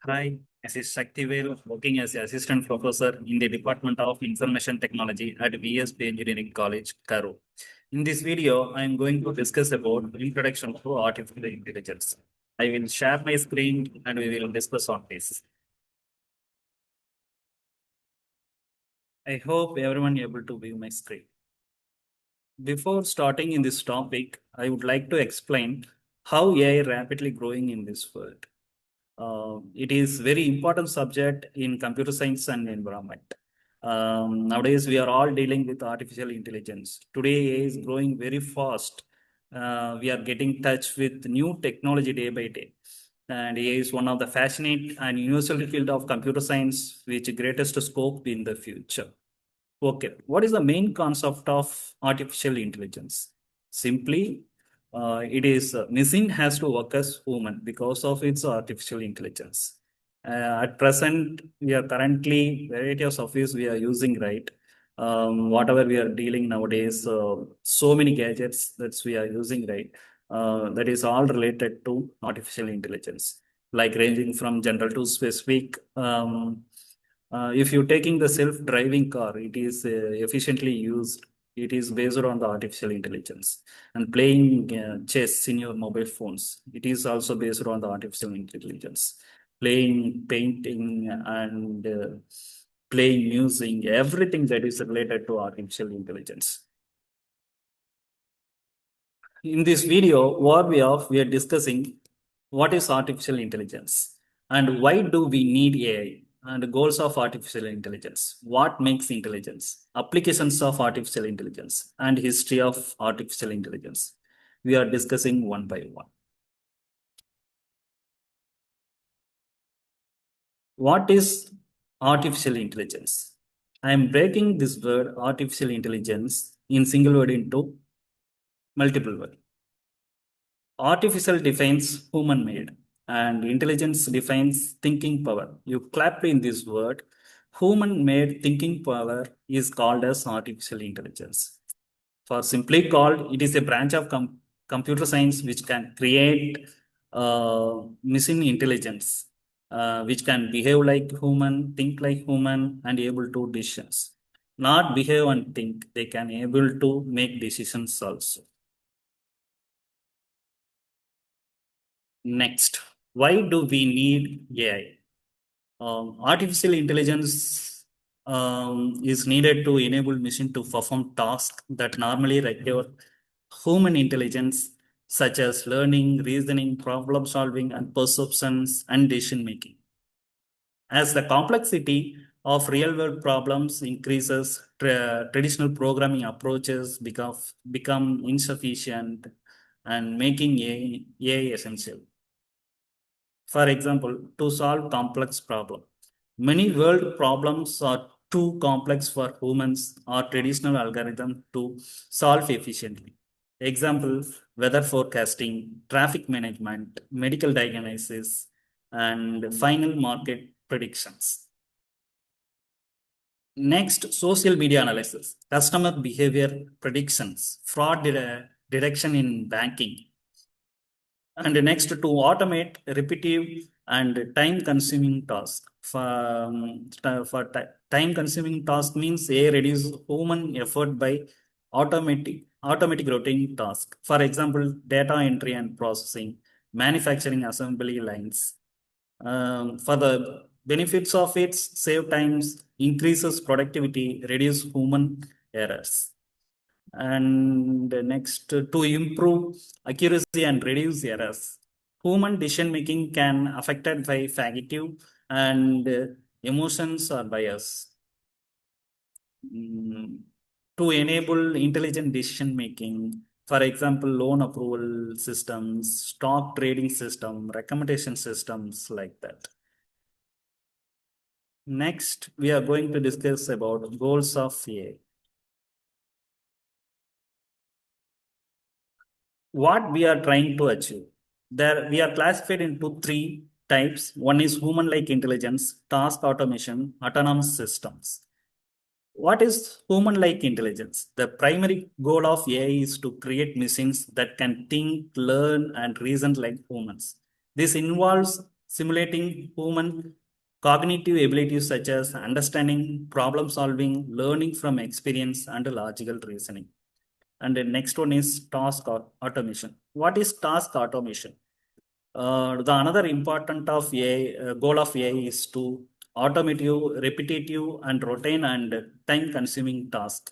Hi, this is Sakthivel, working as an assistant professor in the Department of Information Technology at V.S.B Engineering College, Karur. In this video, I am going to discuss about introduction to artificial intelligence. I will share my screen and we will discuss on this. I hope everyone able to view my screen. Before starting in this topic, I would like to explain how AI rapidly growing in this world. It is very important subject in computer science and environment. Nowadays, we are all dealing with artificial intelligence. Today, AI is growing very fast. We are getting touch with new technology day by day. And AI is one of the fascinating and universal field of computer science, which greatest scope in the future. Okay, what is the main concept of artificial intelligence? Simply, it is machine has to work as human because of its artificial intelligence. At present, we are currently variety of softwares we are using, right? Whatever we are dealing nowadays, so many gadgets that we are using, right? That is all related to artificial intelligence, like ranging from general to specific. If you're taking the self-driving car, it is efficiently used. It is based on the artificial intelligence. And playing chess in your mobile phones, it is also based on the artificial intelligence. Playing, painting, and playing music, everything that is related to artificial intelligence. In this video, we are discussing what is artificial intelligence and why do we need AI and the goals of artificial intelligence, what makes intelligence, applications of artificial intelligence, and history of artificial intelligence. We are discussing one by one. What is artificial intelligence? I am breaking this word artificial intelligence in single word into multiple word. Artificial defines human made and intelligence defines thinking power. You clap in this word. Human made thinking power is called as artificial intelligence. For simply called, it is a branch of computer science which can create machine intelligence, which can behave like human, think like human, and able to decisions. Not behave and think, they can able to make decisions also. Next, why do we need AI? Artificial intelligence is needed to enable machine to perform tasks that normally require human intelligence, such as learning, reasoning, problem solving, and perceptions and decision making. As the complexity of real world problems increases, traditional programming approaches become insufficient and making AI essential. For example, to solve complex problem. Many world problems are too complex for humans or traditional algorithm to solve efficiently. Example, weather forecasting, traffic management, medical diagnosis, and final market predictions. Next, social media analysis, customer behavior predictions, fraud detection in banking, and next, to automate repetitive and time-consuming tasks. For time-consuming task means a reduce human effort by automatic routine task. For example, data entry and processing, manufacturing assembly lines. For the benefits of it, save times, increases productivity, reduce human errors. And next, to improve accuracy and reduce errors. Human decision making can affected by fatigue and emotions or bias. To enable intelligent decision making, for example, loan approval systems, stock trading system, recommendation systems like that. Next, we are going to discuss about goals of AI. What we are trying to achieve. There we are classified into three types. One is human-like intelligence, task automation, autonomous systems. What is human-like intelligence? The primary goal of AI is to create machines that can think, learn, and reason like humans. This involves simulating human cognitive abilities such as understanding, problem solving, learning from experience, and logical reasoning. And the next one is automation. What is task automation? The another important of AI, goal of AI is to automate repetitive and routine and time-consuming tasks,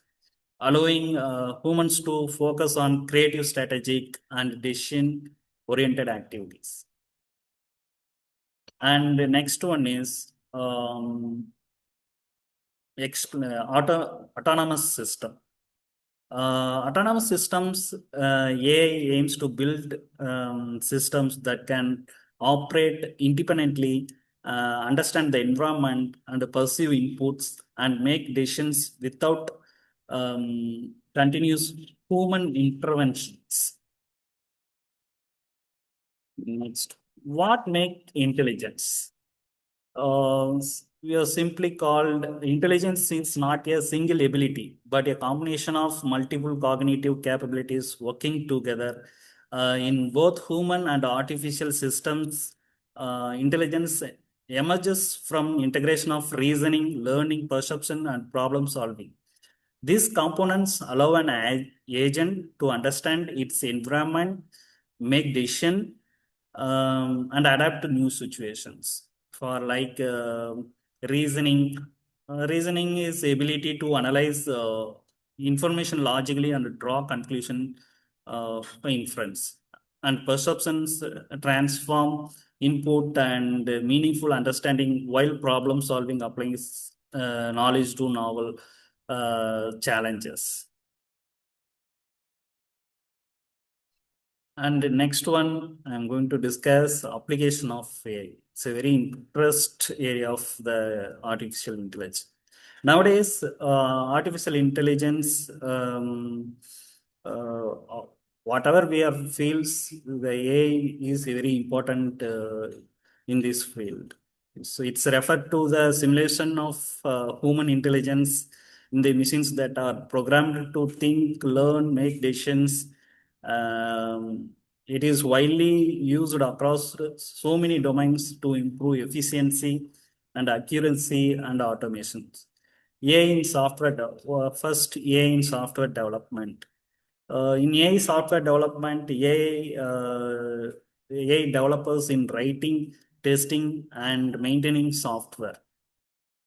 allowing humans to focus on creative, strategic, and decision-oriented activities. And the next one is autonomous system. Autonomous systems, AI aims to build systems that can operate independently, understand the environment, and perceive inputs and make decisions without continuous human interventions. Next, what make intelligence? We are simply called intelligence is not a single ability, but a combination of multiple cognitive capabilities working together in both human and artificial systems. Intelligence emerges from integration of reasoning, learning, perception, and problem solving. These components allow an agent to understand its environment, make decision, and adapt to new situations. For like reasoning, reasoning is ability to analyze information logically and draw conclusion inference. And perceptions transform input and meaningful understanding, while problem solving applies knowledge to novel challenges. And the next one, I'm going to discuss application of AI. It's a very interest area of the artificial intelligence. Nowadays, artificial intelligence, whatever we are fields, the AI is very important in this field. So it's referred to the simulation of human intelligence in the machines that are programmed to think, learn, make decisions. It is widely used across so many domains to improve efficiency and accuracy and automation. AI in software, first AI in software development. In AI software development, AI developers in writing, testing, and maintaining software.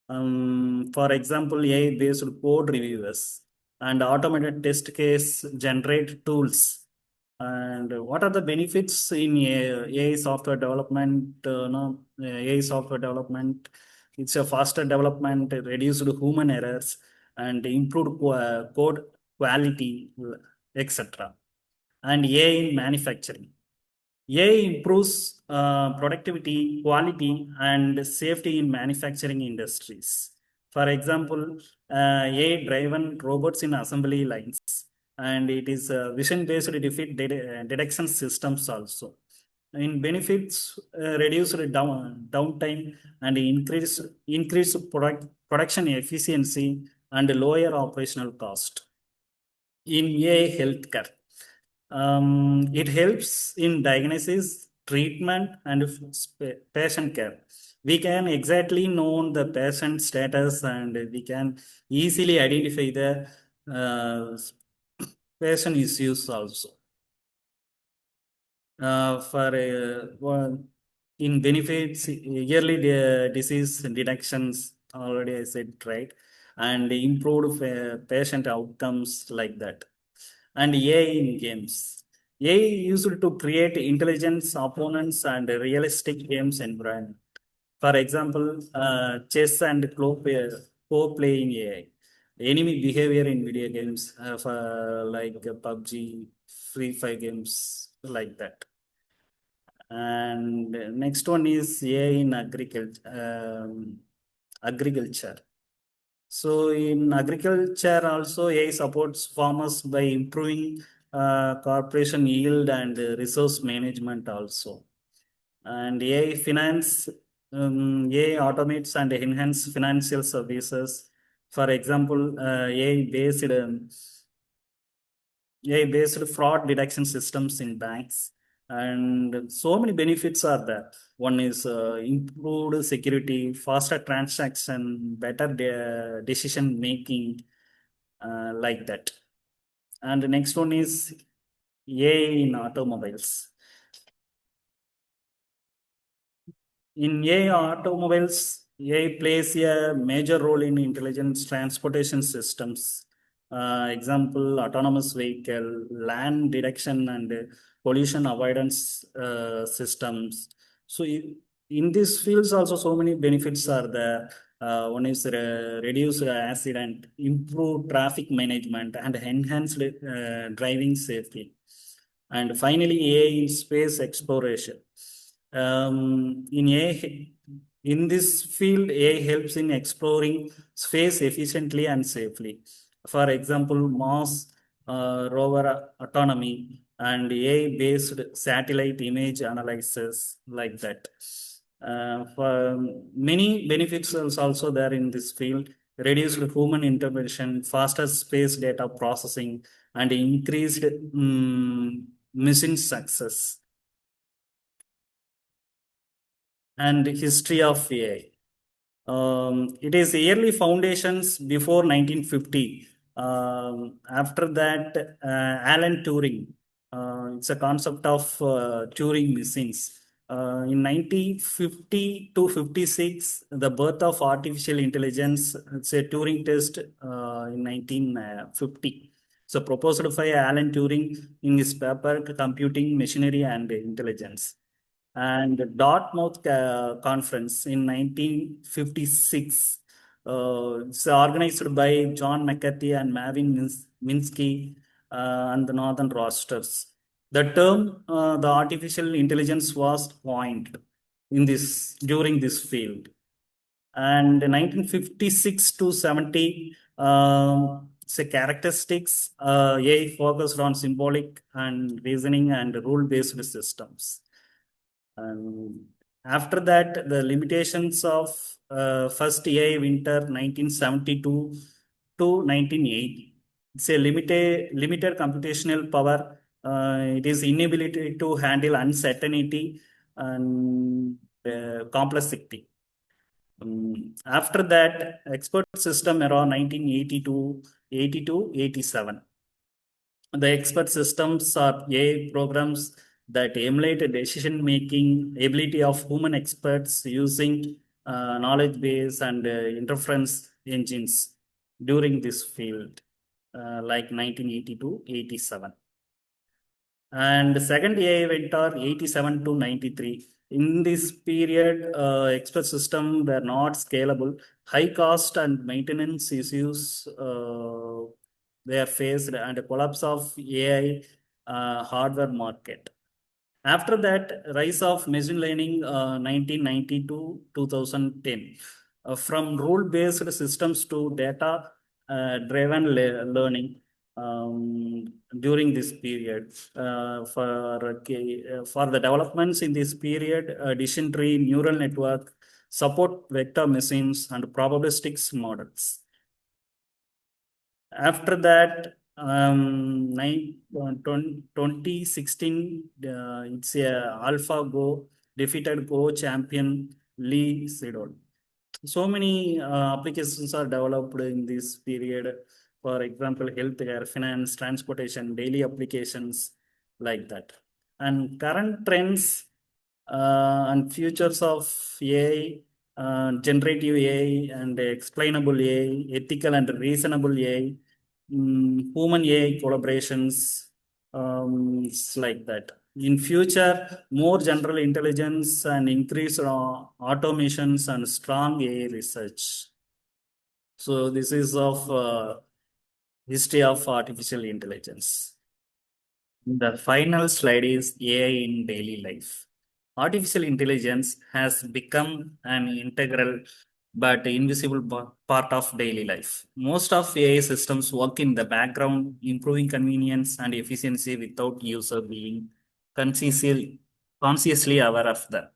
For example, AI-based code reviewers and automated test case generate tools. And what are the benefits in AI software development? AI software development, it's a faster development, reduced human errors, and improved code quality, etc. And AI in manufacturing. AI improves productivity, quality, and safety in manufacturing industries. For example, AI-driven robots in assembly lines, and it is vision-based defeat detection systems also. In benefits, reduce downtime and increase production efficiency and lower operational cost. In AI healthcare, it helps in diagnosis, treatment, and patient care. We can exactly know the patient status and we can easily identify the patient issues also. In benefits, yearly disease detections, already I said, right? And improved patient outcomes like that. And AI in games. AI used to create intelligence opponents and realistic games environment. For example, chess and co-playing AI. Enemy behavior in video games, for like PUBG, Free Fire games, like that. And next one is AI in agriculture. So in agriculture also, AI supports farmers by improving corporation yield and resource management also. And AI finance, AI automates and enhance financial services. For example, AI-based fraud detection systems in banks and so many benefits are there. One is improved security, faster transaction, better decision making, like that. And the next one is AI in automobiles. In AI automobiles, AI plays a major role in intelligent transportation systems. Example, autonomous vehicle, land detection and pollution avoidance systems. So in these fields also so many benefits are there. One is reduce accident, improve traffic management and enhance driving safety. And finally, AI in space exploration. In AI, in this field, AI helps in exploring space efficiently and safely. For example, Mars rover autonomy and AI-based satellite image analysis, like that. For many benefits is also there in this field: reduced human intervention, faster space data processing, and increased mission success. And history of AI. It is early foundations before 1950. After that, Alan Turing. It's a concept of Turing machines. In 1950 to 56, the birth of artificial intelligence. It's a Turing test in 1950. So proposed by Alan Turing in his paper Computing Machinery and Intelligence. And Dartmouth Conference in 1956. It's organized by John McCarthy and Marvin Minsky and the Northern Rosters. The term the artificial intelligence was coined in this during this field. And 1956 to 70, say characteristics, AI focused on symbolic and reasoning and rule-based systems. And after that, the limitations of first AI winter 1972 to 1980. It's a limited computational power. It is inability to handle uncertainty and complexity. After that, expert system era 1982, 82, 87. The expert systems are AI programs that emulate a decision-making ability of human experts using knowledge base and inference engines during this field, like 1982, 87. And second AI venture 87 to 93. In this period, expert systems were not scalable. High cost and maintenance issues were faced, and a collapse of AI hardware market. After that, rise of machine learning 1990 to 2010. From rule-based systems to data-driven learning during this period. For the developments in this period, decision tree, neural network, support vector machines, and probabilistics models. After that, 2016, it's a AlphaGo defeated Go champion Lee Sedol. So many applications are developed in this period. For example, healthcare, finance, transportation, daily applications, like that. And current trends and futures of AI, generative AI and explainable AI, ethical and reasonable AI, human AI collaborations, it's like that. In future, more general intelligence and increased automations and strong AI research. So this is of history of artificial intelligence. The final slide is AI in daily life. Artificial intelligence has become an integral but invisible part of daily life. Most of AI systems work in the background, improving convenience and efficiency without user being consciously aware of them.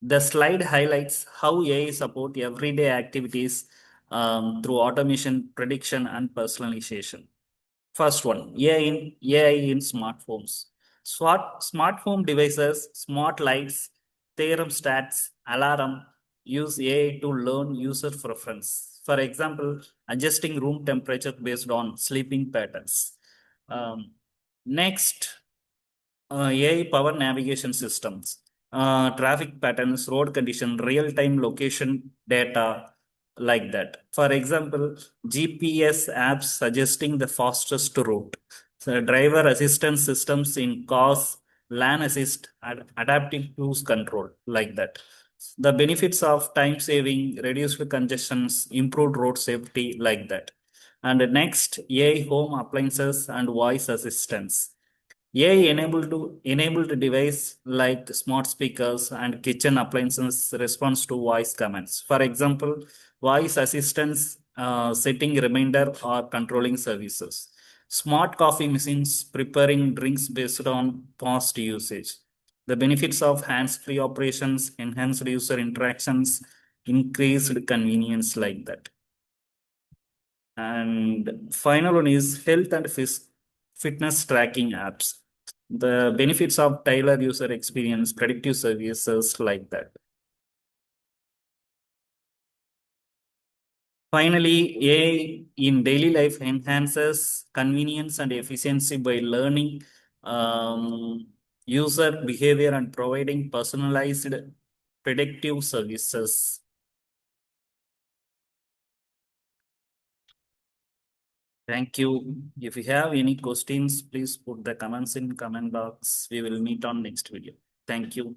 The slide highlights how AI support everyday activities through automation, prediction, and personalization. First one, AI in smartphones. Smart home devices, smart lights, thermostats, alarm use AI to learn user preference. For example, adjusting room temperature based on sleeping patterns. Um, Next, AI power navigation systems, traffic patterns, road condition, real-time location data, like that. For example, GPS apps suggesting the fastest route. So driver assistance systems in cars, lane assist, adaptive cruise control, like that. The benefits of time saving, reduced congestions, improved road safety, like that. And next, AI home appliances and voice assistants. AI enabled device like smart speakers and kitchen appliances responds to voice commands. For example, voice assistants setting reminder or controlling services. Smart coffee machines preparing drinks based on past usage. The benefits of hands-free operations, enhanced user interactions, increased convenience, like that. And final one is health and fitness tracking apps. The benefits of tailored user experience, predictive services, like that. Finally, AI in daily life enhances convenience and efficiency by learning user behavior and providing personalized predictive services. Thank you. If you have any questions, please put the comments in comment box. We will meet on next video. Thank you.